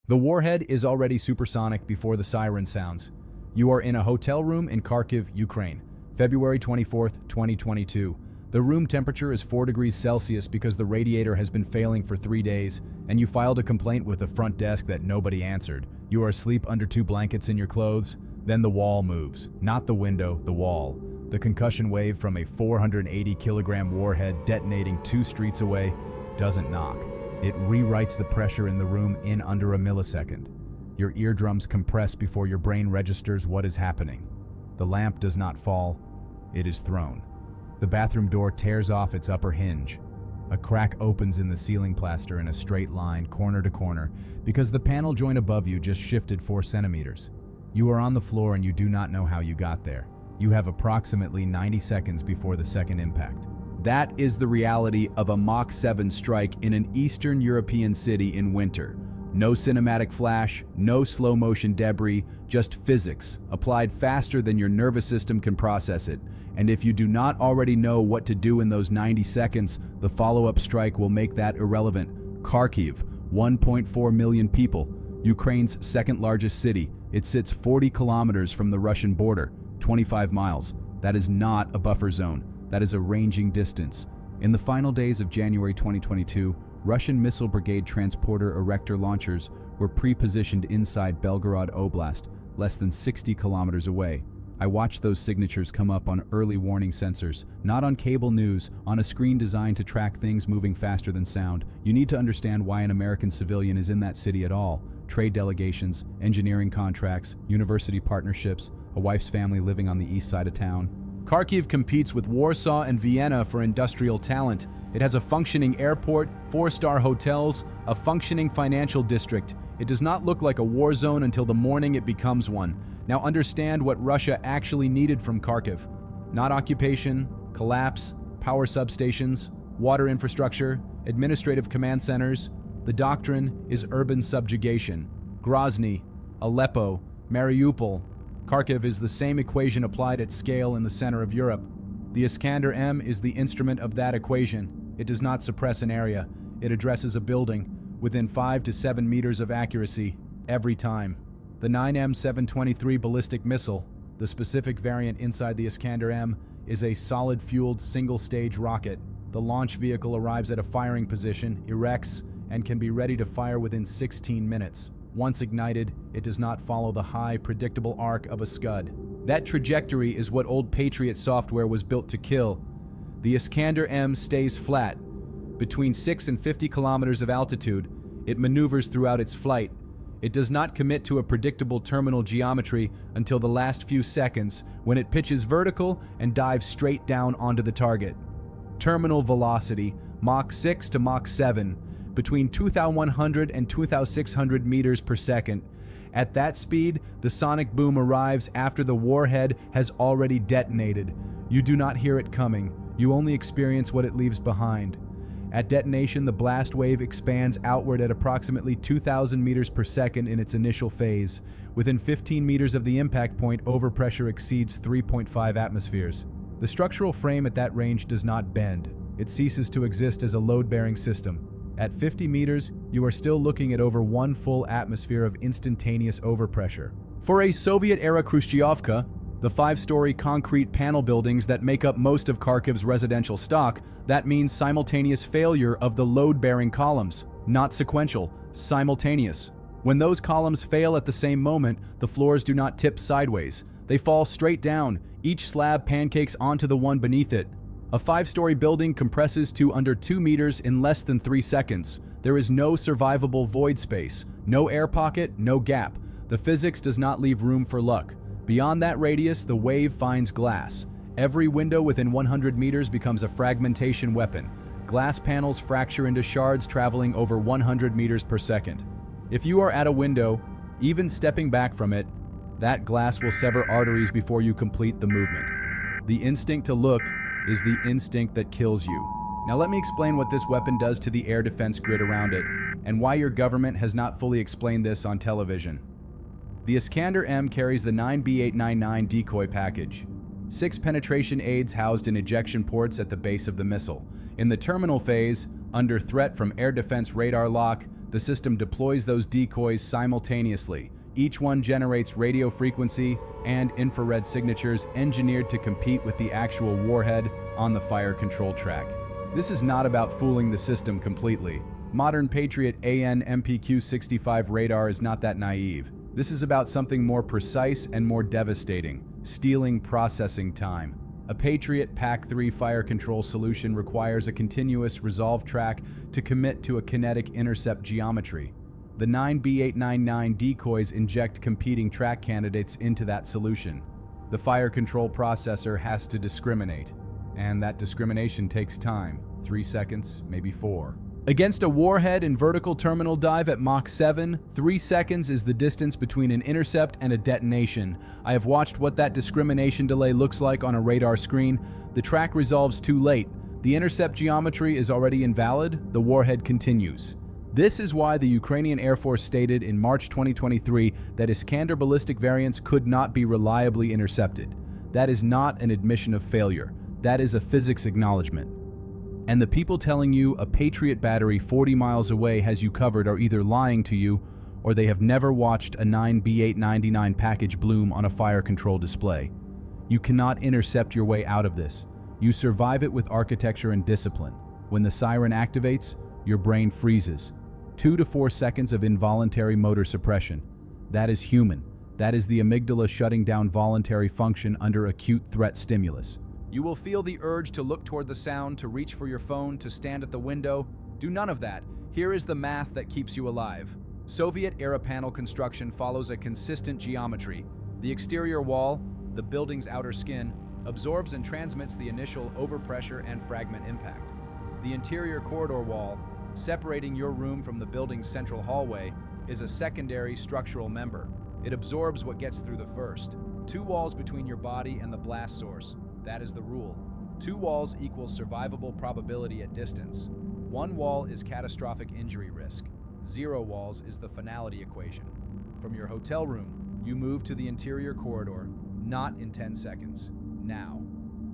The warhead is already supersonic before the siren sounds. You are in a hotel room in Kharkiv, Ukraine, February 24th, 2022. The room temperature is 4 degrees Celsius because the radiator has been failing for 3 days, and you filed a complaint with the front desk that nobody answered. You are asleep under 2 blankets in your clothes. Then the wall moves. Not the window, the wall. The concussion wave from a 480-kilogram warhead detonating 2 streets away doesn't knock. It rewrites the pressure in the room in under a millisecond. Your eardrums compress before your brain registers what is happening. The lamp does not fall, it is thrown. The bathroom door tears off its upper hinge. A crack opens in the ceiling plaster in a straight line, corner to corner, because the panel joint above you just shifted 4 centimeters. You are on the floor and you do not know how you got there. You have approximately 90 seconds before the second impact. That is the reality of a Mach 7 strike in an Eastern European city in winter. No cinematic flash, no slow-motion debris, just physics, applied faster than your nervous system can process it. And if you do not already know what to do in those 90 seconds, the follow-up strike will make that irrelevant. Kharkiv, 1.4 million people, Ukraine's second largest city. It sits 40 kilometers from the Russian border, 25 miles. That is not a buffer zone. That is a ranging distance. In the final days of January 2022, Russian missile brigade transporter erector launchers were pre-positioned inside Belgorod Oblast, less than 60 kilometers away. I watched those signatures come up on early warning sensors, not on cable news, on a screen designed to track things moving faster than sound. You need to understand why an American civilian is in that city at all. Trade delegations, engineering contracts, university partnerships, a wife's family living on the east side of town. Kharkiv competes with Warsaw and Vienna for industrial talent. It has a functioning airport, 4-star hotels, a functioning financial district. It does not look like a war zone until the morning it becomes one. Now understand what Russia actually needed from Kharkiv. Not occupation, collapse, power substations, water infrastructure, administrative command centers. The doctrine is urban subjugation. Grozny, Aleppo, Mariupol. Kharkiv is the same equation applied at scale in the center of Europe. The Iskander-M is the instrument of that equation. It does not suppress an area. It addresses a building within 5 to 7 meters of accuracy every time. The 9M723 ballistic missile, the specific variant inside the Iskander-M, is a solid-fueled single-stage rocket. The launch vehicle arrives at a firing position, erects, and can be ready to fire within 16 minutes. Once ignited, it does not follow the high, predictable arc of a Scud. That trajectory is what old Patriot software was built to kill. The Iskander-M stays flat. Between 6 and 50 kilometers of altitude, it maneuvers throughout its flight. It does not commit to a predictable terminal geometry until the last few seconds, when it pitches vertical and dives straight down onto the target. Terminal velocity, Mach 6 to Mach 7, between 2,100 and 2,600 meters per second. At that speed, the sonic boom arrives after the warhead has already detonated. You do not hear it coming. You only experience what it leaves behind. At detonation, the blast wave expands outward at approximately 2,000 meters per second in its initial phase. Within 15 meters of the impact point, overpressure exceeds 3.5 atmospheres. The structural frame at that range does not bend. It ceases to exist as a load-bearing system. At 50 meters, you are still looking at over 1 full atmosphere of instantaneous overpressure. For a Soviet-era Khrushchevka, the 5-story concrete panel buildings that make up most of Kharkiv's residential stock, that means simultaneous failure of the load-bearing columns, not sequential, simultaneous. When those columns fail at the same moment, the floors do not tip sideways. They fall straight down, each slab pancakes onto the one beneath it. A 5-story building compresses to under 2 meters in less than 3 seconds. There is no survivable void space, no air pocket, no gap. The physics does not leave room for luck. Beyond that radius, the wave finds glass. Every window within 100 meters becomes a fragmentation weapon. Glass panels fracture into shards traveling over 100 meters per second. If you are at a window, even stepping back from it, that glass will sever arteries before you complete the movement. The instinct to look is the instinct that kills you. Now let me explain what this weapon does to the air defense grid around it, and why your government has not fully explained this on television. The Iskander-M carries the 9B899 decoy package. 6 penetration aids housed in ejection ports at the base of the missile. In the terminal phase, under threat from air defense radar lock, The system deploys those decoys simultaneously. Each one generates radio frequency and infrared signatures engineered to compete with the actual warhead on the fire control track. This is not about fooling the system completely. Modern Patriot AN/MPQ-65 radar is not that naive. This is about something more precise and more devastating: stealing processing time. A Patriot PAC-3 fire control solution requires a continuous resolve track to commit to a kinetic intercept geometry. The 9B899 decoys inject competing track candidates into that solution. The fire control processor has to discriminate, and that discrimination takes time, 3 seconds, maybe 4. Against a warhead in vertical terminal dive at Mach 7, 3 seconds is the distance between an intercept and a detonation. I have watched what that discrimination delay looks like on a radar screen. The track resolves too late. The intercept geometry is already invalid. The warhead continues. This is why the Ukrainian Air Force stated in March 2023 that Iskander ballistic variants could not be reliably intercepted. That is not an admission of failure. That is a physics acknowledgement. And the people telling you a Patriot battery 40 miles away has you covered are either lying to you, or they have never watched a 9B899 package bloom on a fire control display. You cannot intercept your way out of this. You survive it with architecture and discipline. When the siren activates, your brain freezes. 2 to 4 seconds of involuntary motor suppression. That is human. That is the amygdala shutting down voluntary function under acute threat stimulus. You will feel the urge to look toward the sound, to reach for your phone, to stand at the window. Do none of that. Here is the math that keeps you alive. Soviet-era panel construction follows a consistent geometry. The exterior wall, the building's outer skin, absorbs and transmits the initial overpressure and fragment impact. The interior corridor wall, separating your room from the building's central hallway, is a secondary structural member. It absorbs what gets through the first. 2 walls between your body and the blast source. That is the rule. 2 walls equals survivable probability at distance. 1 wall is catastrophic injury risk. 0 walls is the finality equation. From your hotel room, you move to the interior corridor, not in 10 seconds. Now,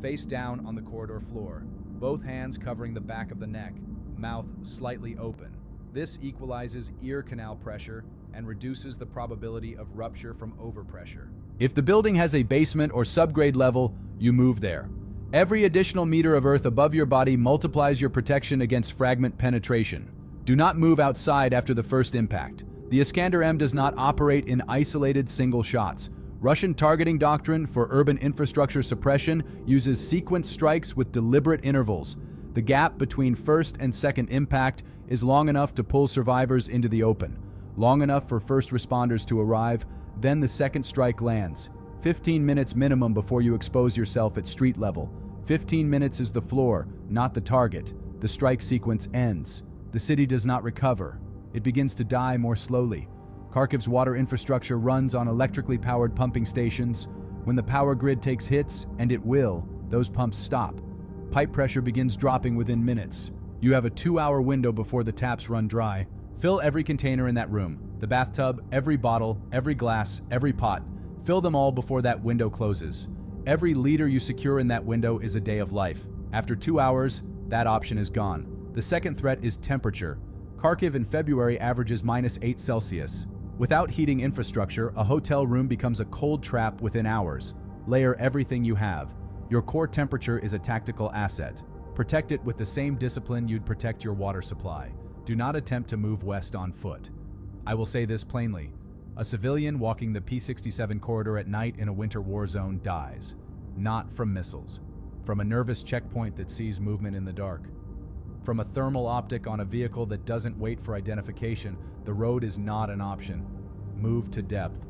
face down on the corridor floor, both hands covering the back of the neck, mouth slightly open. This equalizes ear canal pressure and reduces the probability of rupture from overpressure. If the building has a basement or subgrade level, you move there. Every additional meter of earth above your body multiplies your protection against fragment penetration. Do not move outside after the first impact. The Iskander-M does not operate in isolated single shots. Russian targeting doctrine for urban infrastructure suppression uses sequence strikes with deliberate intervals. The gap between first and second impact is long enough to pull survivors into the open, long enough for first responders to arrive, then the second strike lands. 15 minutes minimum before you expose yourself at street level. 15 minutes is the floor, not the target. The strike sequence ends. The city does not recover. It begins to die more slowly. Kharkiv's water infrastructure runs on electrically powered pumping stations. When the power grid takes hits, and it will, those pumps stop. Pipe pressure begins dropping within minutes. You have a 2-hour window before the taps run dry. Fill every container in that room, the bathtub, every bottle, every glass, every pot. Fill them all before that window closes. Every liter you secure in that window is a day of life. After 2 hours, that option is gone. The second threat is temperature. Kharkiv in February averages -8 Celsius. Without heating infrastructure, a hotel room becomes a cold trap within hours. Layer everything you have. Your core temperature is a tactical asset. Protect it with the same discipline you'd protect your water supply. Do not attempt to move west on foot. I will say this plainly. A civilian walking the P-67 corridor at night in a winter war zone dies. Not from missiles. From a nervous checkpoint that sees movement in the dark. From a thermal optic on a vehicle that doesn't wait for identification, the road is not an option. Move to depth.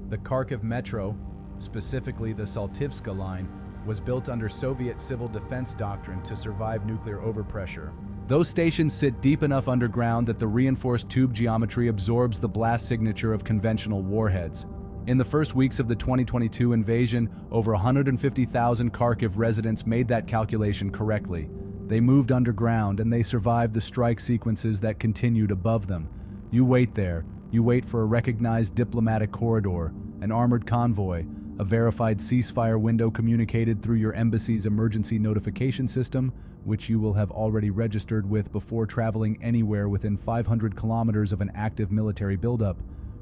The Kharkiv Metro, specifically the Saltivska line, was built under Soviet civil defense doctrine to survive nuclear overpressure. Those stations sit deep enough underground that the reinforced tube geometry absorbs the blast signature of conventional warheads. In the first weeks of the 2022 invasion, over 150,000 Kharkiv residents made that calculation correctly. They moved underground and they survived the strike sequences that continued above them. You wait there. You wait for a recognized diplomatic corridor, an armored convoy, A verified ceasefire window communicated through your embassy's emergency notification system, which you will have already registered with before traveling anywhere within 500 kilometers of an active military buildup.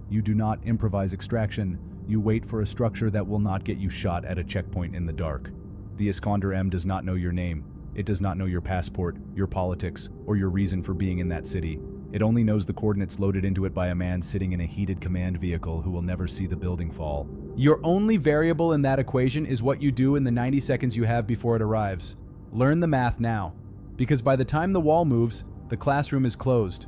You do not improvise extraction. You wait for a structure that will not get you shot at a checkpoint in the dark. The Iskander-M does not know your name. It does not know your passport, your politics, or your reason for being in that city. It only knows the coordinates loaded into it by a man sitting in a heated command vehicle who will never see the building fall. Your only variable in that equation is what you do in the 90 seconds you have before it arrives. Learn the math now, because by the time the wall moves, the classroom is closed.